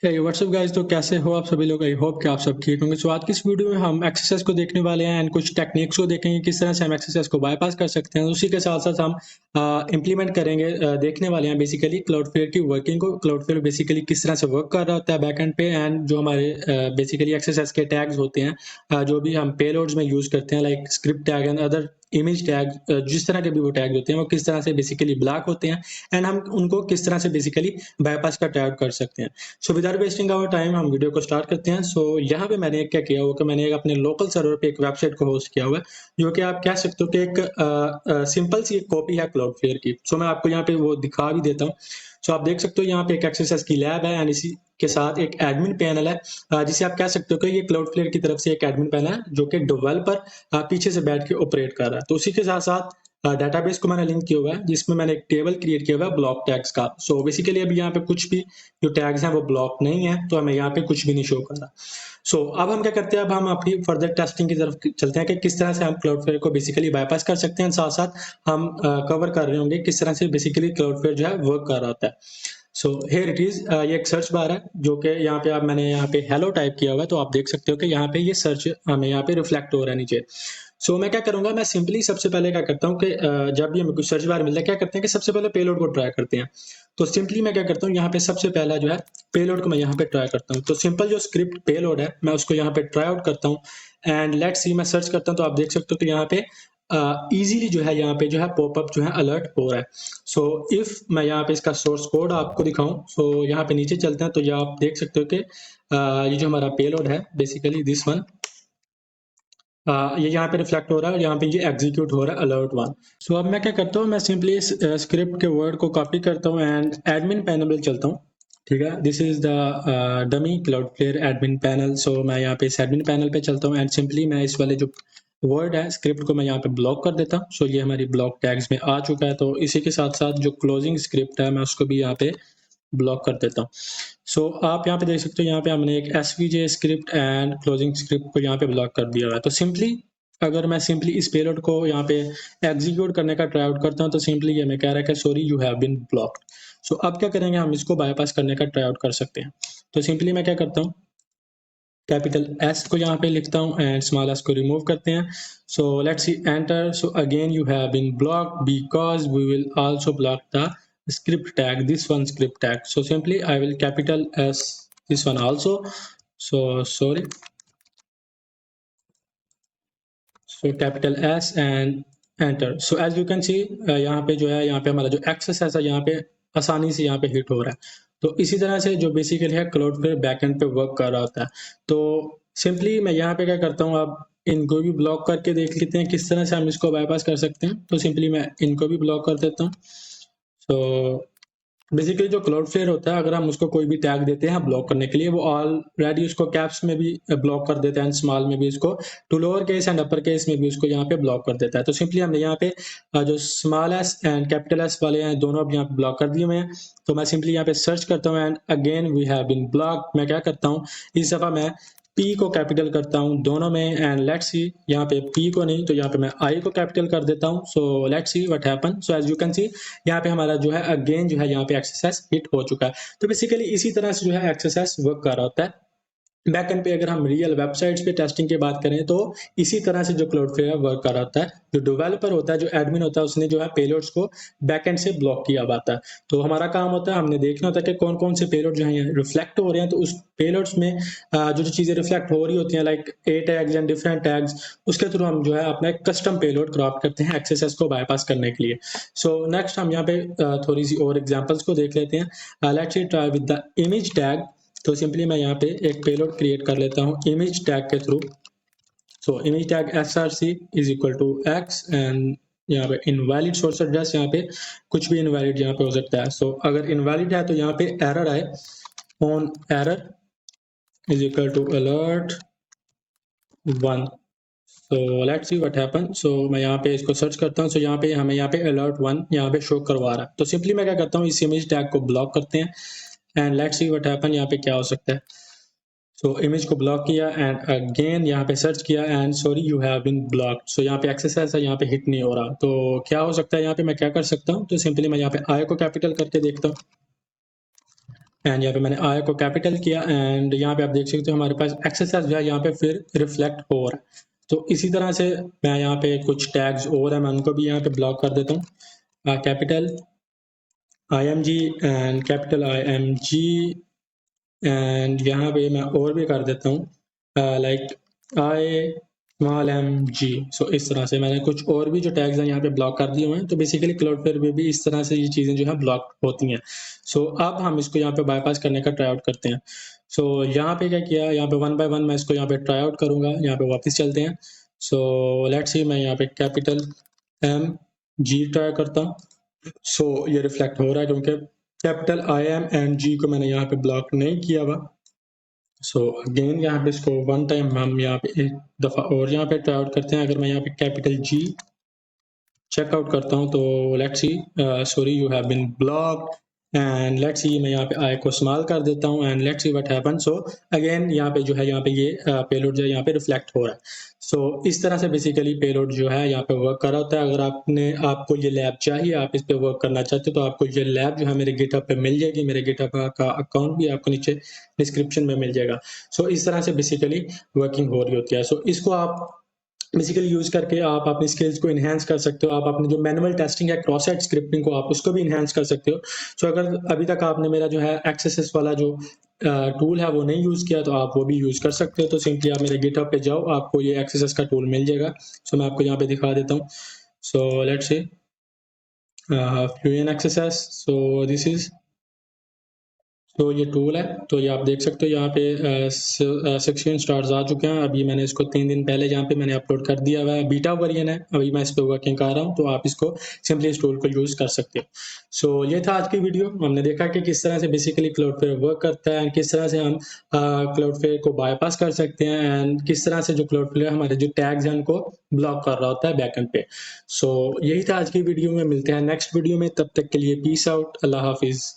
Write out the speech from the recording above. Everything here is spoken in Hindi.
हे व्हाट्सअप गाइस, तो कैसे हो आप सभी लोग। आई होप कि आप सब ठीक होंगे। सो आज की इस वीडियो में हम एक्सरसाइज को देखने वाले हैं एंड कुछ टेक्निक्स को देखेंगे किस तरह से हम एक्सरसाइज को बाईपास कर सकते हैं। उसी के साथ साथ हम इम्प्लीमेंट करेंगे, देखने वाले हैं बेसिकली क्लाउडफ्लेयर की वर्किंग को। क्लाउडफ्लेयर बेसिकली किस तरह से वर्क कर रहा होता है बैक एंड पे, एंड जो हमारे बेसिकली एक्सरसाइज के टैग्स होते हैं, जो भी हम पेलोड्स में यूज करते हैं like script tag and other image tag, जिस तरह के भी वो टैग होते हैं वो किस तरह से बेसिकली ब्लॉक होते हैं एंड हम उनको किस तरह से बेसिकली बाईपास का टैग कर सकते हैं। So without wasting our time हम वीडियो को स्टार्ट करते हैं। सो यहाँ पे मैंने क्या किया हुआ कि मैंने एक अपने लोकल सर्वर पे एक वेबसाइट को होस्ट किया हुआ है, जो कि आप कह सकते हो कि एक सिंपल सी एक कॉपी है क्लाउडफ्लेयर की। सो मैं आपको यहाँ पे वो दिखा भी देता हूँ। सो आप देख सकते हो यहाँ पे एक एक्सरसाइज की लैब है एंड इसी के साथ एक एडमिन पैनल है, जिसे आप कह सकते हो कि ये क्लाउडफ्लेयर की तरफ से एक एडमिन पैनल है जो कि डेवलपर पीछे से बैठ के ऑपरेट कर रहा है। तो उसी के साथ साथ डेटाबेस को मैंने लिंक किया हुआ है, जिसमें मैंने एक टेबल क्रिएट किया हुआ है ब्लॉक टैग्स का। सो बेसिकली अभी यहाँ पे कुछ भी जो टैग्स हैं वो ब्लॉक नहीं है, तो हमें यहाँ पे कुछ भी नहीं शो कर रहा। सो अब हम क्या करते हैं, अब हम अपनी फर्दर टेस्टिंग की तरफ चलते हैं कि किस तरह से हम क्लाउडफ्लेयर को बेसिकली बाईपास कर सकते हैं। साथ साथ हम कवर कर रहे होंगे किस तरह से बेसिकली क्लाउडफ्लेयर जो है वर्क कर रहा होता है। सो हेयर इट इज, ये एक सर्च बार है जो कि यहाँ पे मैंने यहाँ पे हेलो टाइप किया हुआ है, तो आप देख सकते हो कि यहाँ पे ये सर्च हमें यहाँ पे रिफ्लेक्ट हो रहा है नीचे। सो मैं क्या करूंगा, मैं सिंपली सबसे पहले क्या करता हूँ कि जब भी हमें कुछ सर्च बार मिलता है, क्या करते हैं कि सबसे पहले पेलोड को ट्राई करते हैं। तो सिंपली मैं क्या करता हूँ, यहाँ पे सबसे पहला जो है पेलोड को मैं यहाँ पे ट्राई करता हूँ। तो सिंपल जो स्क्रिप्ट पेलोड है मैं उसको यहाँ पे ट्राई आउट करता हूँ एंड लेट्स सी, मैं सर्च करता हूँ तो आप देख सकते हो कि यहाँ पे इजीली जो है यहाँ पे जो है पॉपअप जो है अलर्ट हो रहा है। सो इफ मैं यहाँ पे इसका सोर्स कोड आपको दिखाऊं, सो यहाँ पे नीचे चलते हैं तो ये आप देख सकते हो कि ये जो हमारा पेलोड है बेसिकली दिस वन, ये यहाँ पे रिफ्लेक्ट हो रहा है और यहाँ पे ये एग्जीक्यूट हो रहा है अलर्ट वन। सो अब मैं क्या करता हूँ, मैं सिंपली इस स्क्रिप्ट के वर्ड को कॉपी करता हूँ एंड एडमिन पैनल में चलता हूँ। ठीक है, this is the dummy Cloudflare admin panel. So मैं यहाँ पे इस एडमिन पैनल पे चलता हूँ एंड सिंपली मैं इस वाले जो वर्ड है स्क्रिप्ट को मैं यहाँ पे ब्लॉक कर देता हूँ। सो ये हमारी ब्लॉक टैग्स में आ चुका है। तो इसी के साथ साथ जो क्लोजिंग स्क्रिप्ट है मैं उसको भी यहाँ पे ब्लॉक कर देता हूँ। सो आप यहाँ पे देख सकते हो, यहाँ पे हमने एक SVJ script and closing script को यहाँ पे ब्लॉक कर दिया हुआ है। तो सिंपली अगर मैं सिंपली इस पेलोड को यहाँ पे एग्जीक्यूट करने का ट्राई आउट करता हूँ तो सिंपली ये मैं कह रहा है कि sorry you have been blocked. So अब क्या करेंगे, हम इसको बाईपास करने का ट्राई आउट कर सकते हैं। तो सिंपली मैं क्या करता हूँ, कैपिटल एस को यहाँ पे लिखता हूँ एंड स्मॉल एस को रिमूव करते हैं। So let's see enter. So again you have been blocked because we will also block the script tag, this one script tag. So simply I will capital S this one also. So sorry, so capital S and enter. So as you can see, यहाँ पे जो है, यहाँ पे हमारा जो एक्सेस है यहाँ पे आसानी से यहाँ पे हिट हो रहा है। तो इसी तरह से जो बेसिकली है क्लाउडफ्लेयर बैकएंड पे वर्क कर रहा होता है। तो सिंपली मैं यहाँ पे क्या करता हूँ, अब इनको भी ब्लॉक करके देख लेते हैं किस तरह से हम इसको बाईपास कर सकते हैं। तो सिंपली मैं इनको भी ब्लॉक कर देता हूँ। सो बेसिकली जो क्लाउडफ्लेयर होता है, अगर हम उसको कोई भी टैग देते हैं ब्लॉक करने के लिए, वो ऑलरेडी उसको कैप्स में भी ब्लॉक कर देता है एंड स्मॉल में भी उसको, to lower case and upper case में भी उसको यहाँ पे ब्लॉक कर देता है। तो सिंपली हमने यहाँ पे जो small S and capital S वाले हैं दोनों अब यहाँ पे ब्लॉक कर दिए हुए हैं। तो मैं सिंपली यहाँ पे सर्च करता हूँ and again we have been blocked. मैं क्या करता हूँ, इस दफा मैं पी को कैपिटल करता हूँ दोनों में एंड लेट्स सी, यहाँ पे पी को नहीं तो यहाँ पे मैं आई को कैपिटल कर देता हूँ। So let's see what happen. So as you can see यहाँ पे हमारा जो है अगेन जो है यहाँ पे एक्सरसाइज हिट हो चुका है। तो बेसिकली इसी तरह से जो है एक्सरसाइज वर्क कर रहा होता है बैकएंड पे। अगर हम रियल वेबसाइट्स पे टेस्टिंग की बात करें तो इसी तरह से जो क्लाउडफ्लेयर वर्क कर रहा होता है। जो डेवलपर होता है, जो एडमिन होता है, उसने जो है पेलोड्स को बैकएंड से ब्लॉक किया हुआ होता है। तो हमारा काम होता है, हमने देखना होता है कि कौन कौन से पेलोड जो है रिफ्लेक्ट हो रहे हैं। तो उस पेलोड्स में जो जो चीजें रिफ्लेक्ट हो रही होती हैं like a tags and different tags, उसके थ्रू हम जो है अपना एक कस्टम पेलोड क्राफ्ट करते हैं एक्सेस को बाईपास करने के लिए। सो नेक्स्ट हम यहाँ पे थोड़ी सी और एग्जांपल्स को देख लेते हैं। Let's see try with the image tag. तो सिंपली मैं यहाँ पे एक पेलोड क्रिएट कर लेता हूँ इमेज टैग के through. So image tag src is equal to x and यहाँ पे इनवैलिड सोर्स एड्रेस, यहाँ पे कुछ भी इनवैलिड यहाँ पे हो सकता है। सो अगर इनवैलिड है तो यहाँ पे एरर आए, on error is equal to alert 1। So let's see what happen. So मैं यहाँ पे इसको सर्च करता हूँ। सो यहाँ पे हमें यहाँ पे अलर्ट 1 यहाँ पे शो करवा रहा है। तो सिंपली मैं क्या करता हूँ, इस इमेज टैग को ब्लॉक करते हैं and let's see what happen, यहाँ पे क्या हो सकता है। सो इमेज को ब्लॉक किया एंड अगेन यहाँ पे सर्च किया and sorry you have been blocked. So यहाँ पे एक्सेस है, यहाँ पे हिट नहीं हो रहा। तो क्या हो सकता है, यहाँ पे मैं क्या कर सकता हूँ, तो सिंपली मैं यहाँ पे आई को कैपिटल करके देखता हूँ एंड यहाँ पे मैंने आई को कैपिटल किया एंड यहाँ पे आप देख सकते हो हमारे पास एक्सरसाइज जो है यहाँ पे फिर रिफ्लेक्ट हो रहा है। तो इसी तरह से मैं यहाँ पे कुछ टैग्स और है, मैं उनको भी यहाँ पे ब्लॉक कर देता हूँ। Capital IMG and capital IMG and यहाँ पे मैं और भी कर देता हूँ लाइक I सो इस तरह से मैंने कुछ और भी जो टैग्स हैं यहाँ पे ब्लॉक कर दिए हुए हैं। तो बेसिकली क्लाउडफ्लेयर में भी इस तरह से ये चीज़ें जो है ब्लॉक होती हैं। सो अब हम इसको यहाँ पे बाईपास करने का ट्राई आउट करते हैं। सो यहाँ पे क्या किया, यहाँ पे 1 बाय 1 मैं इसको यहाँ पे ट्राई आउट करूँगा। यहाँ पे वापस चलते हैं। सो लेट्स सी, मैं यहाँ पे कैपिटल MG ट्राई करता हूँ। सो ये रिफ्लेक्ट हो रहा है क्योंकि कैपिटल IM एंड G को मैंने यहाँ पे ब्लॉक नहीं किया हुआ। सो अगेन यहाँ पे इसको 1 टाइम हम यहाँ पे एक दफ़ा और यहाँ पे ट्राई आउट करते हैं। अगर मैं यहाँ पे कैपिटल G चेकआउट करता हूँ तो let's see, sorry you have been blocked and let's see, मैं यहाँ पे आई को स्मॉल कर देता हूँ and let's see what happen. So again यहाँ पे जो है यहाँ पे ये पेलोड जो है यहाँ पे रिफ्लेक्ट हो रहा है। सो इस तरह से बेसिकली पेलोड जो है यहाँ पे वर्क कर रहा होता है। अगर आपको ये लैब चाहिए, आप इस पे वर्क करना चाहते हो तो आपको ये लैब जो है मेरे गिटहब पे मिल जाएगी। मेरे गिटहब का अकाउंट भी आपको नीचे डिस्क्रिप्शन में मिल जाएगा। सो इस तरह से बेसिकली वर्किंग हो रही होती है। सो इसको आप बेसिकली यूज करके आप अपनी स्किल्स को इन्हेंस कर सकते हो। आप अपनी जो मैनुअल टेस्टिंग है, क्रॉस साइट स्क्रिप्टिंग को आप उसको भी इन्हेंस कर सकते हो। सो अगर अभी तक आपने मेरा जो है एक्सेस वाला जो टूल है वो नहीं यूज किया तो आप वो भी यूज कर सकते हो। तो सिंपली आप मेरे गिटहब पे जाओ, आपको ये एक्सेस का टूल मिल जाएगा। सो मैं आपको यहाँ पे दिखा देता हूँ। So let's say fluent access, so this is, तो ये टूल है। तो ये आप देख सकते हो यहाँ पे 16 स्टार्स आ चुके हैं। अभी मैंने इसको 3 दिन पहले यहाँ पे मैंने अपलोड कर दिया हुआ है। बीटा वर्जन है, अभी मैं इस पर वर्किंग कर रहा हूँ। तो आप इसको सिंपली इस टूल को यूज कर सकते हो। सो ये था आज की वीडियो। हमने देखा कि किस तरह से बेसिकली क्लाउडफ्लेयर वर्क करता है, किस तरह से हम क्लाउडफ्लेयर को बाईपास कर सकते हैं एंड किस तरह से जो क्लाउडफ्लेयर हमारे जो टैग्स हैं उनको ब्लॉक कर रहा होता है बैकएंड पे। सो यही था आज की वीडियो में। मिलते हैं नेक्स्ट वीडियो में, तब तक के लिए पीस आउट, अल्लाह हाफिज।